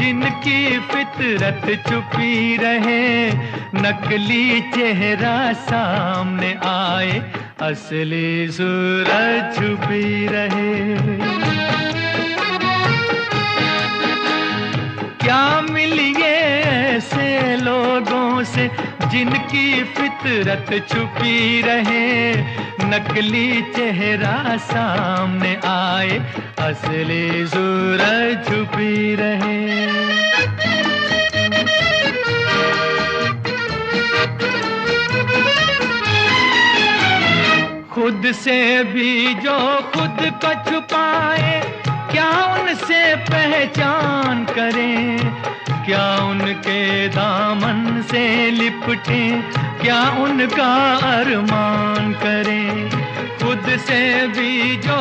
जिनकी फितरत छुपी रहे, नकली चेहरा सामने आए, असली सूरत छुपी रहे। क्या मिलिए ऐसे लोगों से जिनकी फितरत छुपी रहे, नकली चेहरा सामने आए, असली सूरत छुपी रहे। खुद से भी जो खुद को छुपाए, क्या उनसे पहचान करें, क्या उनके दामन से लिपटे, क्या उनका अरमान करें। खुद से भी जो